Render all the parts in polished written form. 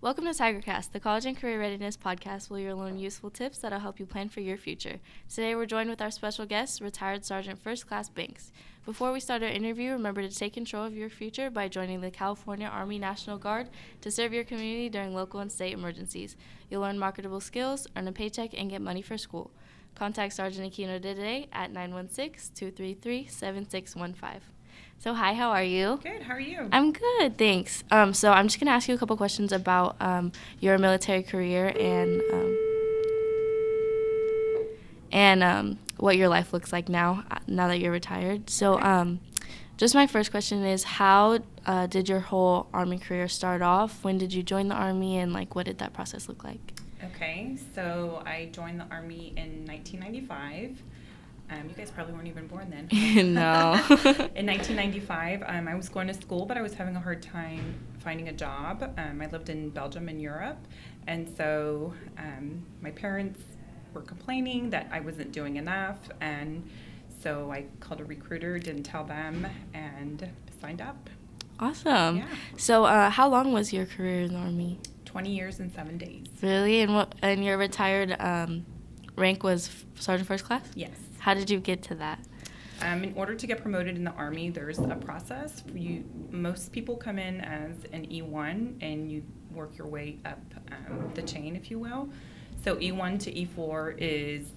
Welcome to TigerCast, the College and Career Readiness podcast where you'll learn useful tips that'll help you plan for your future. Today we're joined with our special guest, Retired Sergeant First Class Banks. Before we start our interview, remember to take control of your future by joining the California Army National Guard to serve your community during local and state emergencies. You'll learn marketable skills, earn a paycheck, and get money for school. Contact Sergeant Aquino today at 916-233-7615. So hi, how are you? Good, how are you? I'm good, thanks. So I'm just going to ask you a couple questions about your military career and what your life looks like now that you're retired. So just my first question is, how did your whole Army career start off? When did you join the Army, and what did that process look like? Okay, so I joined the Army in 1995. You guys probably weren't even born then. No. In 1995, I was going to school, but I was having a hard time finding a job. I lived in Belgium and Europe, and so my parents were complaining that I wasn't doing enough, and so I called a recruiter, didn't tell them, and signed up. Awesome. Yeah. So how long was your career in the Army? 20 years and 7 days. Really? And your retired rank was Sergeant First Class? Yes. How did you get to that? In order to get promoted in the Army, there's a process. Most people come in as an E1, and you work your way up the chain, if you will. So E1 to E4 is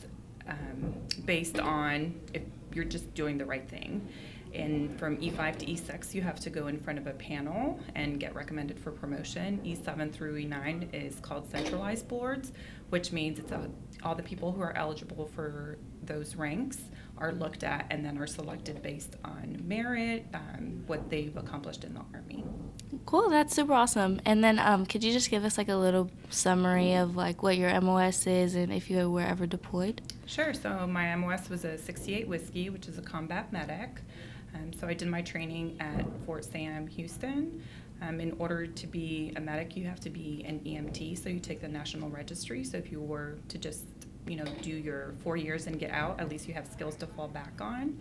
based on if you're just doing the right thing. And from E5 to E6, you have to go in front of a panel and get recommended for promotion. E7 through E9 is called centralized boards, which means it's all the people who are eligible for those ranks are looked at and then are selected based on merit, what they've accomplished in the Army. Cool, that's super awesome. And then could you just give us a little summary of what your MOS is and if you were ever deployed? Sure. So my MOS was a 68 Whiskey, which is a combat medic. So I did my training at Fort Sam, Houston. In order to be a medic, you have to be an EMT, so you take the National Registry. So if you were to just, do your 4 years and get out, at least you have skills to fall back on.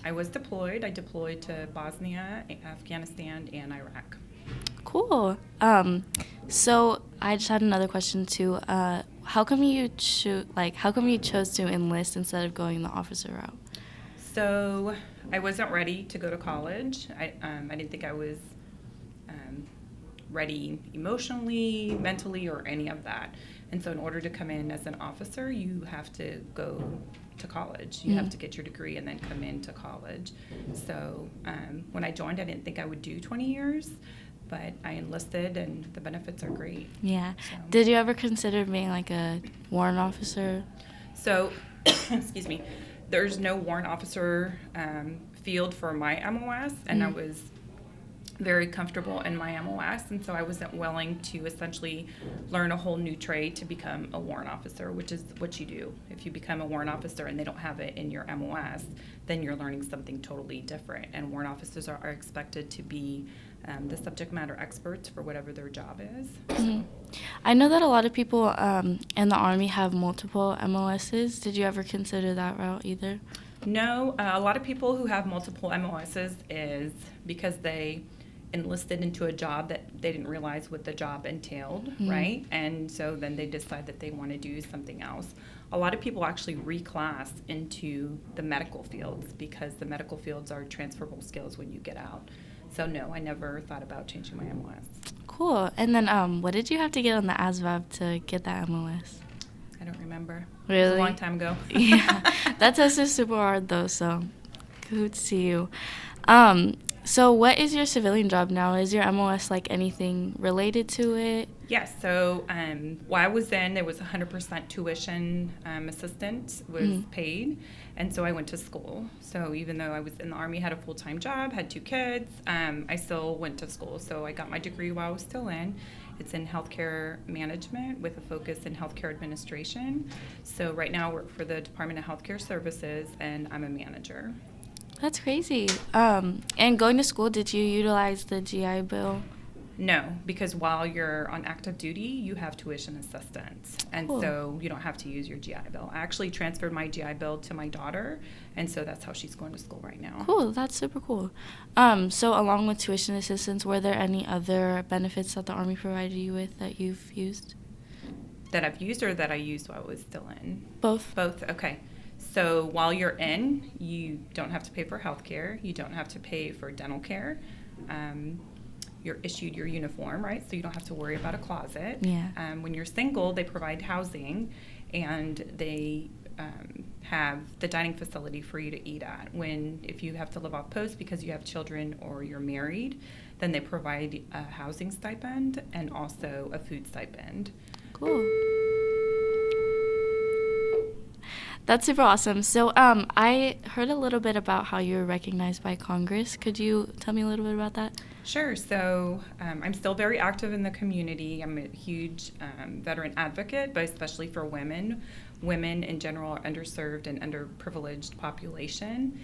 I was deployed. I deployed to Bosnia, Afghanistan, and Iraq. Cool. So I just had another question too. How come you chose to enlist instead of going the officer route? So I wasn't ready to go to college. I didn't think I was ready emotionally, mentally, or any of that. And so in order to come in as an officer, you have to go to college. You have to get your degree and then come into college. So when I joined, I didn't think I would do 20 years, but I enlisted, and the benefits are great. Yeah. So. Did you ever consider being a warrant officer? So, excuse me, there's no warrant officer field for my MOS, and I was very comfortable in my MOS, and so I wasn't willing to essentially learn a whole new trade to become a warrant officer, which is what you do. If you become a warrant officer and they don't have it in your MOS, then you're learning something totally different, and warrant officers are expected to be the subject matter experts for whatever their job is. Mm-hmm. I know that a lot of people in the Army have multiple MOSs. Did you ever consider that route either? No, a lot of people who have multiple MOSs is because they enlisted into a job that they didn't realize what the job entailed, right? And so then they decide that they want to do something else. A lot of people actually reclass into the medical fields because the medical fields are transferable skills when you get out. So no, I never thought about changing my MOS. Cool. And then what did you have to get on the ASVAB to get that MOS? I don't remember. Really? It was a long time ago. Yeah. That test is super hard though, so good to see you. So what is your civilian job now? Is your MOS anything related to it? Yes. So while I was in, there was 100% tuition assistance was paid. And so I went to school. So even though I was in the Army, had a full-time job, had 2 kids, I still went to school. So I got my degree while I was still in. It's in healthcare management with a focus in healthcare administration. So right now I work for the Department of Healthcare Services, and I'm a manager. That's crazy. And going to school, did you utilize the GI Bill? No, because while you're on active duty, you have tuition assistance. And Cool. so you don't have to use your GI Bill. I actually transferred my GI Bill to my daughter, and so that's how she's going to school right now. Cool, that's super cool. So along with tuition assistance, were there any other benefits that the Army provided you with that you've used? That I've used or that I used while I was still in? Both. Both, okay. So while you're in, you don't have to pay for health care. You don't have to pay for dental care. You're issued your uniform, right? So you don't have to worry about a closet. Yeah. When you're single, they provide housing, and they have the dining facility for you to eat at. If you have to live off post because you have children or you're married, then they provide a housing stipend and also a food stipend. Cool. That's super awesome. So I heard a little bit about how you were recognized by Congress. Could you tell me a little bit about that? Sure. So I'm still very active in the community. I'm a huge veteran advocate, but especially for women. Women in general are underserved and underprivileged population.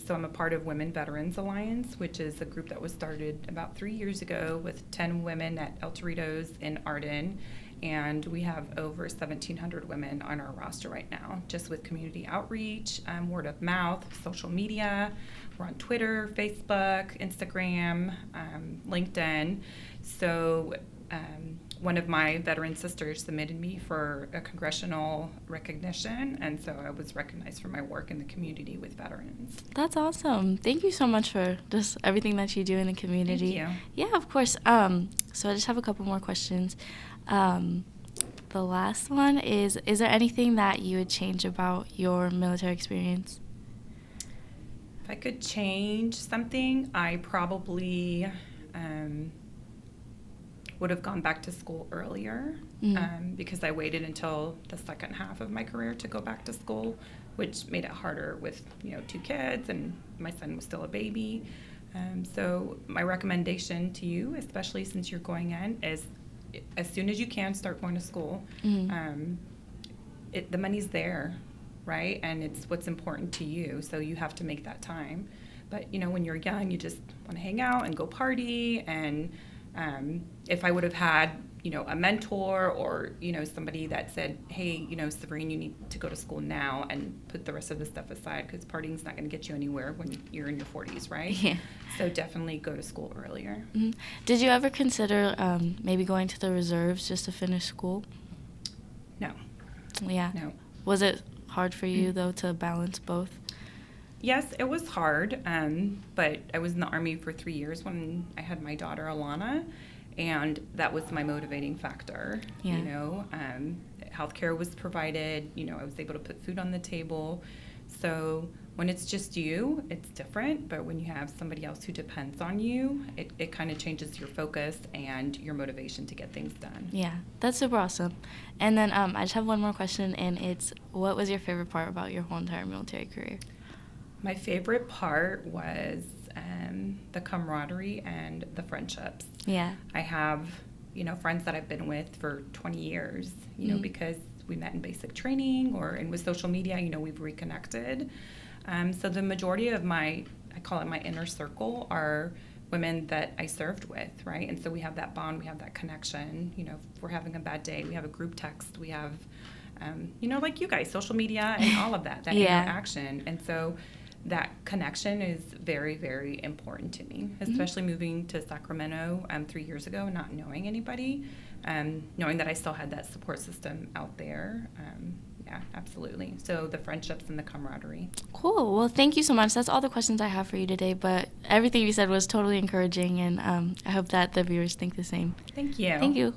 So I'm a part of Women Veterans Alliance, which is a group that was started about 3 years ago with 10 women at El Torito's in Arden. And we have over 1,700 women on our roster right now, just with community outreach, word of mouth, social media. We're on Twitter, Facebook, Instagram, LinkedIn. So one of my veteran sisters submitted me for a Congressional Recognition, and so I was recognized for my work in the community with veterans. That's awesome. Thank you so much for just everything that you do in the community. Thank you. Yeah, of course. So I just have a couple more questions. The last one is there anything that you would change about your military experience? If I could change something, I probably would have gone back to school earlier because I waited until the second half of my career to go back to school, which made it harder with 2 kids, and my son was still a baby. So my recommendation to you, especially since you're going in, is as soon as you can, start going to school. The money's there, right? And it's what's important to you, so you have to make that time. But, when you're young, you just want to hang out and go party. And if I would have had, a mentor or, somebody that said, hey, Severine, you need to go to school now and put the rest of the stuff aside because partying's not going to get you anywhere when you're in your 40s, right? Yeah. So definitely go to school earlier. Mm-hmm. Did you ever consider maybe going to the reserves just to finish school? No. Yeah. No. Was it hard for you, though, to balance both? Yes, it was hard, but I was in the Army for 3 years when I had my daughter, Alana, and that was my motivating factor. Yeah. Healthcare was provided, I was able to put food on the table. So when it's just you, it's different, but when you have somebody else who depends on you, it kind of changes your focus and your motivation to get things done. Yeah, that's super awesome. And then I just have one more question, and it's, what was your favorite part about your whole entire military career? My favorite part was the camaraderie and the friendships. Yeah. I have, friends that I've been with for 20 years, because we met in basic training or with social media, we've reconnected. So the majority of I call it my inner circle, are women that I served with, right? And so we have that bond, we have that connection. If we're having a bad day, we have a group text, we have, like you guys, social media and all of that interaction. And so that connection is very, very important to me, especially moving to Sacramento 3 years ago, not knowing anybody, knowing that I still had that support system out there. Yeah, absolutely. So the friendships and the camaraderie. Cool. Well, thank you so much. That's all the questions I have for you today, but everything you said was totally encouraging, and I hope that the viewers think the same. Thank you. Thank you.